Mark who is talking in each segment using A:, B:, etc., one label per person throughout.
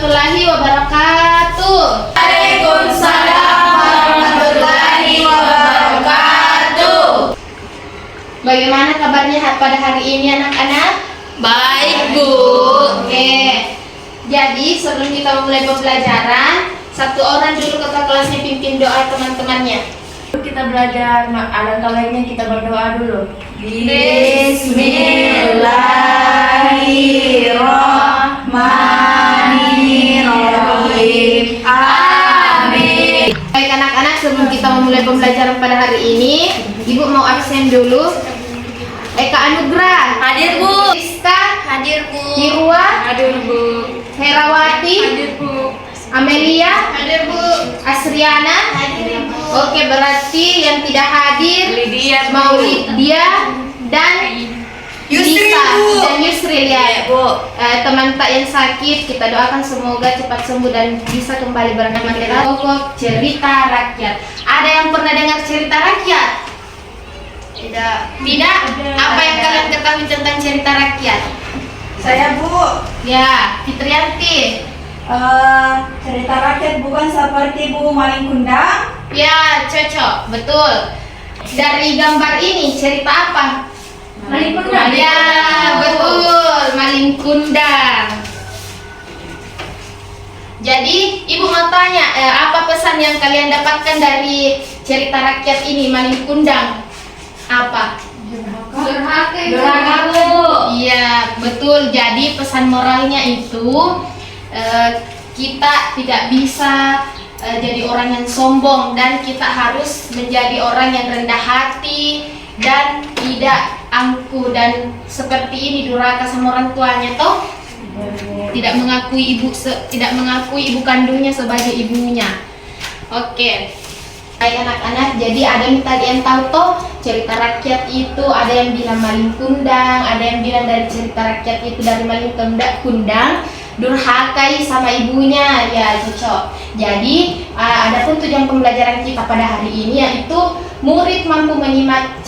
A: warahmatullahi wabarakatuh.
B: Waalaikumsalam warahmatullahi wabarakatuh.
A: Bagaimana kabarnya pada hari ini anak-anak?
B: Baik, Bu.
A: Oke. Jadi sebelum kita memulai pembelajaran, satu orang dulu kakak kelasnya pimpin doa teman-temannya.
B: Kita belajar, alangkah baiknya kita berdoa dulu. Bismillahirrahmanirrahim. Amin.
A: Baik anak-anak, sebelum kita memulai pembelajaran pada hari ini, Ibu mau absen dulu. Eka Anugrah
B: Hadir, Bu.
A: Rizka
B: Hadir, Bu.
A: Irwa
B: Hadir, Bu.
A: Herawati
B: Hadir, Bu.
A: Amelia
B: Hadir, Bu.
A: Asriana.
B: Hadir, Bu.
A: Oke, berarti yang tidak hadir
B: Lydia, Bu.
A: Maulidia dan
B: Yusri,
A: Lisa
B: Bu.
A: dan Yusri ya.
B: Iya, Bu.
A: Teman tak yang sakit kita doakan semoga cepat sembuh dan bisa kembali beraktivitas. Pokok cerita rakyat. Ada yang pernah dengar cerita rakyat?
B: Tidak.
A: Tidak? Apa yang kalian ketahui tentang cerita rakyat?
C: Saya, Bu.
A: Ya, Fitrianti.
C: Cerita rakyat bukan seperti Bu Maling Kundang.
A: Ya, cocok, betul. Dari gambar ini cerita apa?
C: Maling Kundang.
A: Ya, betul, Maling Kundang. Jadi, Ibu mau tanya, apa pesan yang kalian dapatkan dari cerita rakyat ini, Maling Kundang? Apa?
B: Durhaka, Bu.
A: Iya, betul. Jadi pesan moralnya itu kita tidak bisa jadi orang yang sombong dan kita harus menjadi orang yang rendah hati dan tidak angkuh dan seperti ini durhaka sama orang tuanya toh tidak mengakui ibu kandungnya sebagai ibunya. Oke. Baik anak-anak, jadi ada yang tadi yang tahu toh cerita rakyat itu ada yang bilang Maling Kundang, ada yang bilang dari cerita rakyat itu dari Maling Kundang durhakai sama ibunya, ya cocok. Jadi adapun tujuan pembelajaran kita pada hari ini yaitu murid mampu menyimak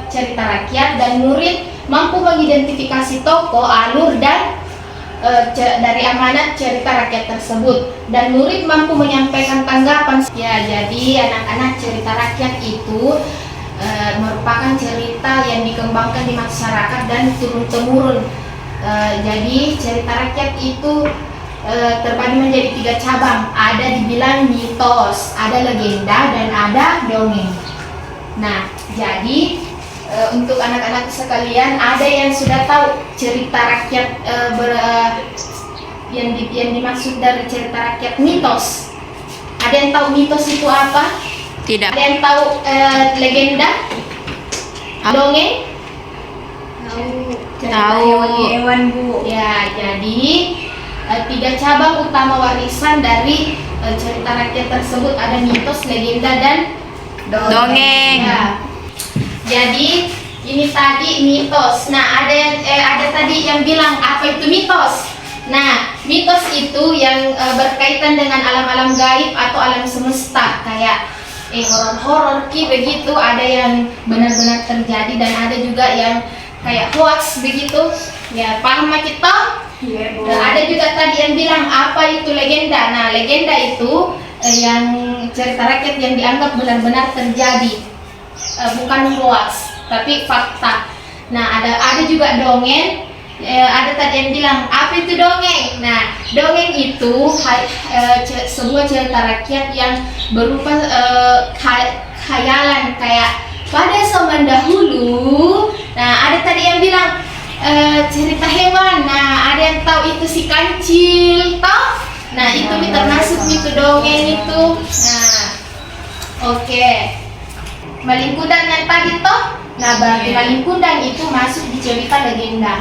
A: cerita rakyat dan murid mampu mengidentifikasi tokoh, alur dan dari amanat cerita rakyat tersebut dan murid mampu menyampaikan tanggapan. Ya, jadi anak-anak cerita rakyat itu merupakan cerita yang dikembangkan di masyarakat dan turun-temurun. Jadi cerita rakyat itu terbagi menjadi 3 cabang. Ada dibilang mitos, ada legenda dan ada dongeng. Nah, jadi untuk anak-anak sekalian, ada yang sudah tahu cerita rakyat yang dimaksud dari cerita rakyat mitos? Ada yang tahu mitos itu apa?
B: Tidak.
A: Ada yang tahu legenda? Dongeng?
C: Cerita hewan-hewan, Bu.
A: Ya, jadi 3 cabang utama warisan dari cerita rakyat tersebut ada mitos, legenda dan
B: Dongeng.
A: Ya. Jadi ini tadi mitos. Nah, ada tadi yang bilang apa itu mitos. Nah, mitos itu yang berkaitan dengan alam-alam gaib atau alam semesta kayak horor-horor begitu. Ada yang benar-benar terjadi dan ada juga yang kayak hoax begitu. Ya, paham kita?
C: Iya, Bu.
A: Nah, ada juga tadi yang bilang apa itu legenda. Nah, legenda itu yang cerita rakyat yang dianggap benar-benar terjadi. Bukan hoax, tapi fakta. Nah, ada juga dongeng. Ada tadi yang bilang apa itu dongeng. Nah, dongeng itu sebuah cerita rakyat yang berupa khayalan kayak pada zaman dahulu. Nah, ada tadi yang bilang cerita hewan. Nah, ada yang tahu itu si kancil, toh? Nah, itu termasuk itu dongeng itu. Nah, oke. Maling Kundang yang tadi toh. Nah, berarti Maling Kundang itu masuk di cerita legenda.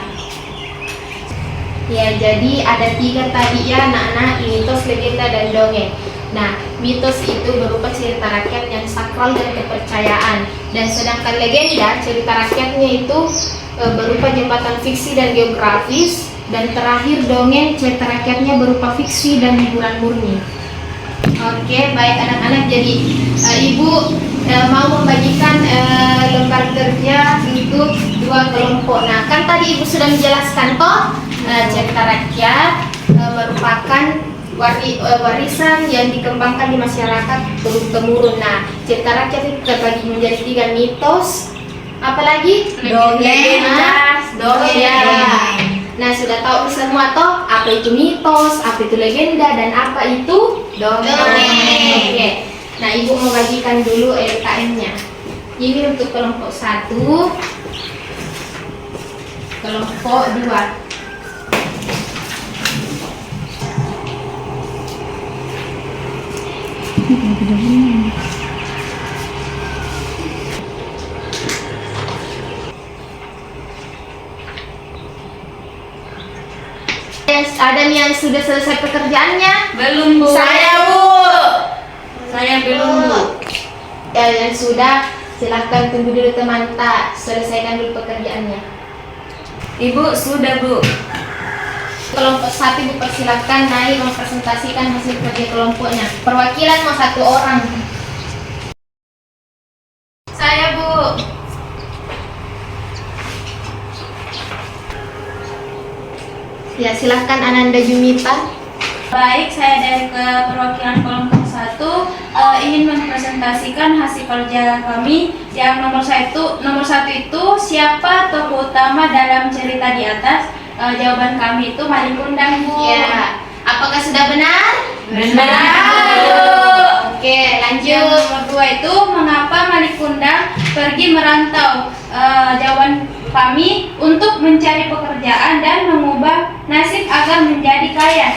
A: Ya, jadi ada 3 tadi ya anak-anak, mitos, legenda dan dongeng. Nah, mitos itu berupa cerita rakyat yang sakral dan kepercayaan. Dan sedangkan legenda, cerita rakyatnya itu berupa jembatan fiksi dan geografis. Dan terakhir dongeng, cerita rakyatnya berupa fiksi dan hiburan murni. Oke, baik anak-anak, jadi Ibu mau membagikan lembar kerja untuk 2 kelompok. Nah, kan tadi Ibu sudah menjelaskan toh cerita rakyat, merupakan warisan yang dikembangkan di masyarakat turun-temurun. Nah, cerita rakyat itu terbagi menjadi 3: mitos, apalagi
B: Dongeng.
A: dongeng. Nah, sudah tahu semua toh apa itu mitos, apa itu legenda, dan apa itu dongeng. Oke. Nah, Ibu mau bagikan dulu LKM-nya. Ini untuk kelompok 1, kelompok 2. Ada yang sudah selesai pekerjaannya?
B: Belum, Bu.
A: Saya, Bu.
B: Saya belum, Bu.
A: Ya, yang sudah, silahkan tunggu dulu teman tak selesaikan dulu pekerjaannya.
B: Ibu sudah, Bu.
A: Kelompok 1 dipersilakan naik mempresentasikan hasil kerja kelompoknya. Perwakilan mau 1 orang. Saya, Bu. Ya, silahkan Ananda Jumita.
C: Baik, saya dari perwakilan kelompok 1 ingin mempresentasikan hasil kerja kami. Yang nomor satu itu siapa tokoh utama dalam cerita di atas? Jawaban kami itu Malin Kundang, Bu.
A: Ya, apakah sudah benar?
C: Benar.
A: Oke, lanjut.
C: Yang nomor 2 itu mengapa Malin Kundang pergi merantau? Jawaban kami untuk mencari pekerjaan dan mengubah nasib agar menjadi kaya.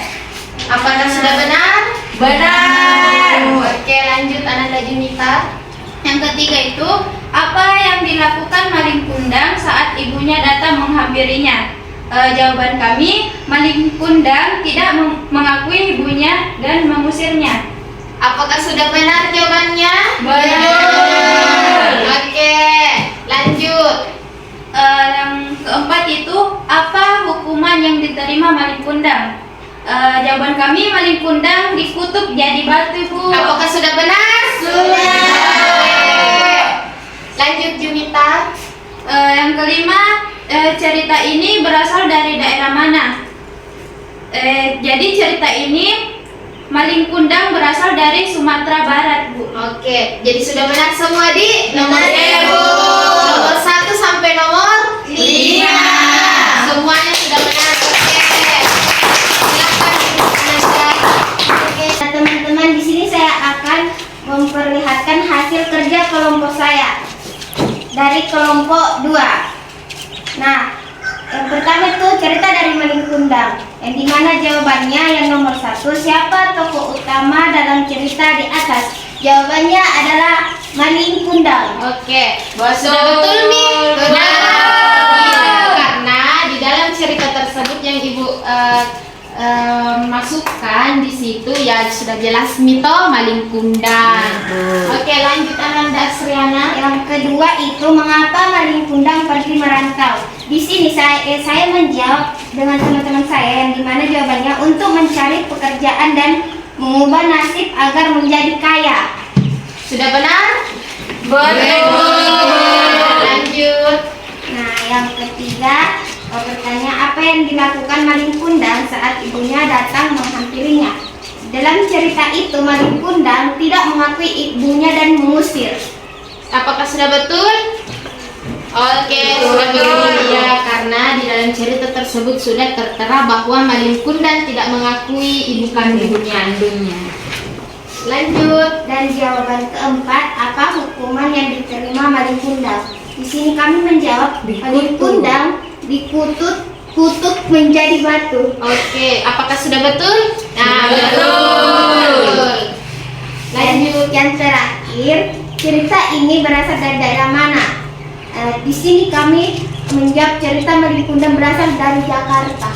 A: Apakah sudah benar?
C: Benar.
A: Oke, lanjut Ananda Junita.
C: Yang ketiga itu apa yang dilakukan Malin Kundang saat ibunya datang menghampirinya? Jawaban kami, Malin Kundang tidak mengakui ibunya dan mengusirnya.
A: Apakah sudah benar jawabannya?
C: Benar.
A: Oke, lanjut.
C: Yang keempat itu apa hukuman yang diterima Malin Kundang? Jawaban kami, Malin Kundang dikutuk jadi batu, Bu.
A: Apakah sudah benar? Lanjut Junita.
C: Yang kelima, cerita ini berasal dari daerah mana? Jadi cerita ini Malin Kundang berasal dari Sumatera Barat, Bu.
A: Oke, jadi sudah benar semua di nomor
C: Benar,
A: E,
C: Bu.
A: Nomor 1 sampai nomor 5. Semuanya sudah benar. Oke. Silakan Ananda.
D: Oke, teman-teman, di sini saya akan memperlihatkan hasil kerja kelompok saya dari kelompok 2. Nah, yang pertama itu cerita dari Malin Kundang, yang dimana jawabannya yang nomor 1, siapa tokoh utama dalam cerita di atas? Jawabannya adalah Malin Kundang.
A: Oke, sudah betul nih. Benar. Karena di dalam cerita tersebut yang Ibu masukkan di situ ya sudah jelas mito Malin Kundang. Oke, lanjut Ananda Asriana.
D: Yang kedua itu mengapa Malin Kundang pergi merantau? Di sini saya menjawab dengan teman-teman saya yang dimana jawabannya untuk mencari pekerjaan dan mengubah nasib agar menjadi kaya.
A: Sudah benar?
C: Betul.
A: Lanjut.
D: Nah, yang ketiga bertanya apa yang dilakukan Malin Kundang saat ibunya datang menghampirinya. Dalam cerita itu Malin Kundang tidak mengakui ibunya dan mengusir.
A: Apakah sudah betul? Oke, sudah betul ya, karena di dalam cerita tersebut sudah tertera bahwa Malin Kundang tidak mengakui ibu kandungnya. Lanjut.
D: Dan jawaban keempat, apa hukuman yang diterima Malin Kundang? Di sini kami menjawab Malin Kundang dikutuk menjadi batu.
A: Oke, apakah sudah betul? Nah,
C: Betul.
A: Lanjut.
D: Yang terakhir, cerita ini berasal dari daerah mana? Di sini kami menjawab cerita Malin Kundang berasal dari Jakarta.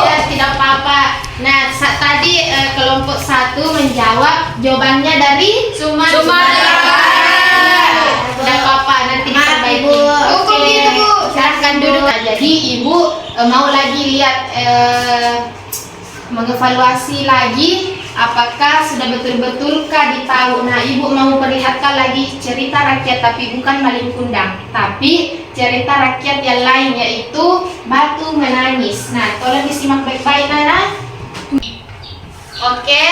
A: Ya, tidak apa-apa. Nah, tadi kelompok 1 menjawab jawabannya dari Sumatera. Tidak apa-apa, nanti diperbaiki.
D: Bu.
A: Kok gitu, Bu? Silahkan duduk. Nah, jadi Ibu mau lagi lihat mengevaluasi lagi apakah sudah betul-betulkah ditahu? Nah, Ibu mau memperlihatkan lagi cerita rakyat, tapi bukan Malin Kundang, tapi cerita rakyat yang lain, yaitu Batu Menangis. Nah, tolong disimak baik-baik, Nana. Oke,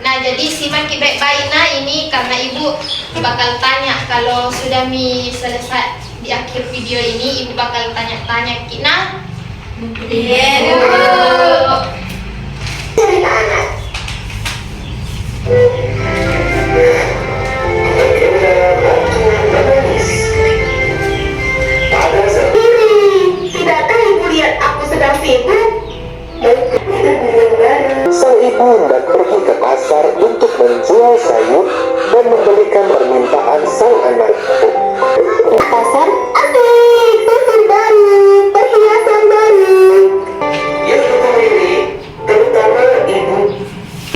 A: nah jadi simak baik-baik, nah ini karena Ibu bakal tanya kalau sudah selesai di akhir video ini, Ibu bakal tanya-tanya Kina.
C: Iya.
E: Tidakkah ibu lihat aku sedang sibuk?
F: Sang ibu hendak pergi ke pasar untuk menjual sayur dan membelikan permintaan sang anak.
E: Pasar? Asik! Pasar baru, perhiasan baru. Ya betul ini, terutama ibu.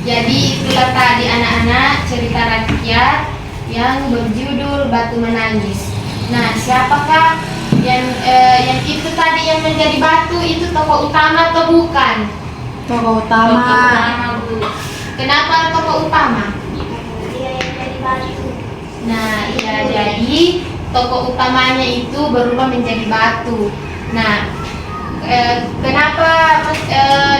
A: Jadi itulah tadi anak-anak cerita rakyat yang berjudul Batu Menangis. Nah, siapakah yang itu tadi yang menjadi batu itu tokoh utama atau bukan?
B: Tokoh
C: Tokoh
B: utama.
C: utama, Bu.
A: Kenapa tokoh utama?
D: Dia yang jadi batu.
A: Nah, ya jadi tokoh utamanya itu berubah menjadi batu. Nah, kenapa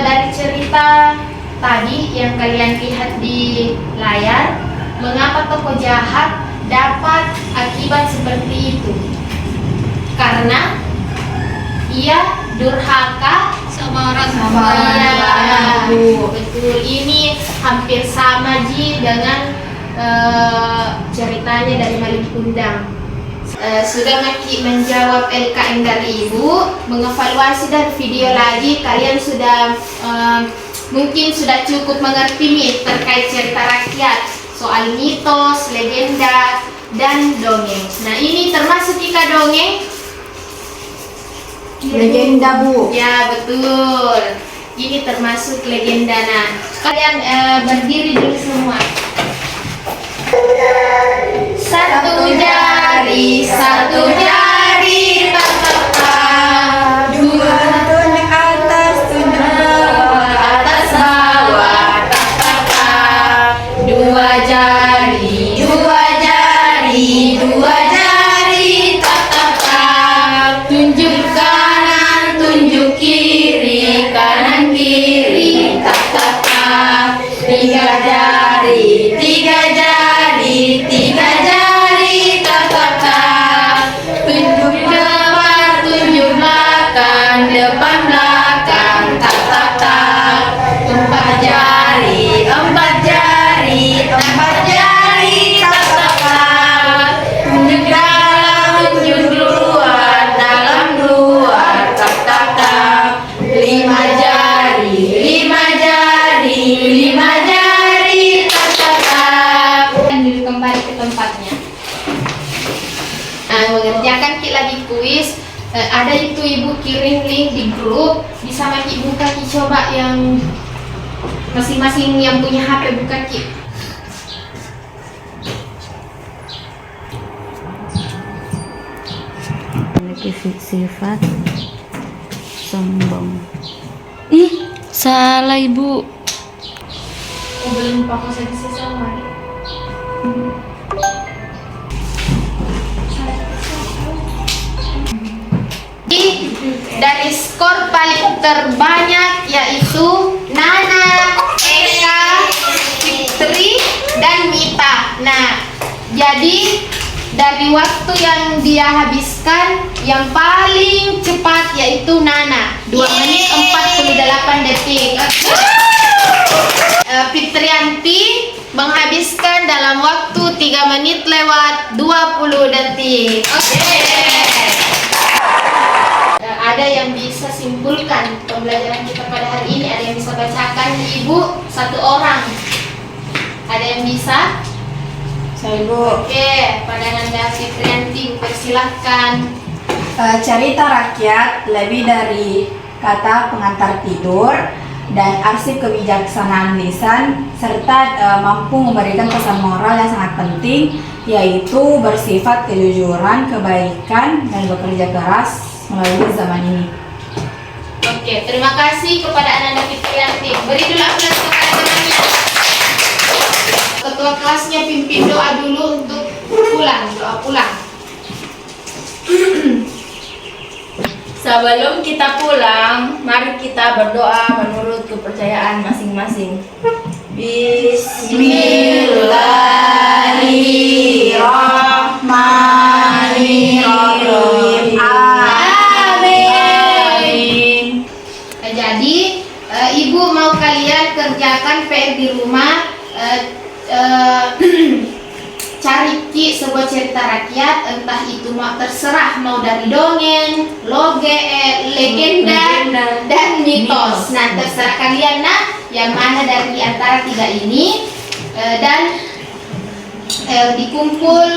A: dari cerita tadi yang kalian lihat di layar, mengapa tokoh jahat dapat akibat seperti itu? Karena ia durhaka
C: Sama orang
B: Sama
C: tua.
B: orang
A: Iya,
B: tua.
A: betul. Ini hampir sama Ji dengan ceritanya dari Malin Kundang. Sudah Maki menjawab LKM dari Ibu, mengevaluasi dari video lagi, kalian sudah mungkin sudah cukup mengerti nih terkait cerita rakyat, soal mitos, legenda, dan dongeng. Nah, ini termasuk Ika dongeng?
B: Legenda, Bu.
A: Ya, betul. Ini termasuk legenda. Nah, kalian berdiri dulu semua. Satu jari, tatap-tatap. Dua
B: tunjuk atas, tunjuk bawah.
A: atas bawah, tatap-tatap. Dua jari, tatap-tatap. Tunjuk kanan, tunjuk kiri, kanan kiri, tatap-tatap. Tiga jari, tatap-tatap. Tunjuk depan, tunjuk belakang, tatap-tatap. Empat jari, tatap-tatap. Tunjuk dalam, tatap-tatap. Lima jari, tatap-tatap. Dan dulu kembali ke tempatnya. Nah, mengerjakan lagi kuis. Ada itu Ibu kirim link di grup, bisa Maki buka Ki, coba yang masing-masing yang punya HP buka Ki.
G: Memiliki sifat sombong. Ih, salah Ibu.
A: Oh, belum fokus lagi sama. Dari skor paling terbanyak yaitu Nana, Eka, Fitri, dan Mita. Nah, jadi dari waktu yang dia habiskan yang paling cepat yaitu Nana, 2 menit 48 detik. Fitrianti menghabiskan dalam waktu 3 menit lewat 20 detik. Ada yang bisa simpulkan pembelajaran kita pada hari ini? Ada yang bisa bacakan Ibu satu orang? Ada yang bisa?
B: Saya, Bu.
A: Oke, pandangan dari Fitrianti, persilahkan.
B: Cerita rakyat lebih dari kata pengantar tidur dan arsip kebijaksanaan lisan, serta mampu memberikan pesan moral yang sangat penting, yaitu bersifat kejujuran, kebaikan, dan bekerja keras melalui zaman ini.
A: Oke, terima kasih kepada Ananda Fitrianti. Beri dulu aplaus kepada temannya. Ketua kelasnya pimpin doa dulu untuk pulang, doa pulang.
C: Sebelum kita pulang, mari kita berdoa menurut kepercayaan masing-masing.
B: Bismillahirrahmanirrahim.
A: Amin. Jadi ibu mau kalian kerjakan PR di rumah, cari sebuah cerita rakyat, entah itu terserah mau dari dongeng, legenda, dan mitos. Nah, terserah kalian yang mana dari antara tiga ini, dan dikumpul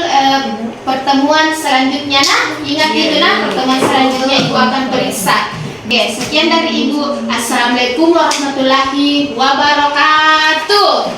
A: pertemuan selanjutnya. Ingat itu pertemuan selanjutnya ibu akan periksa. Oke, sekian dari ibu. Assalamualaikum warahmatullahi wabarakatuh.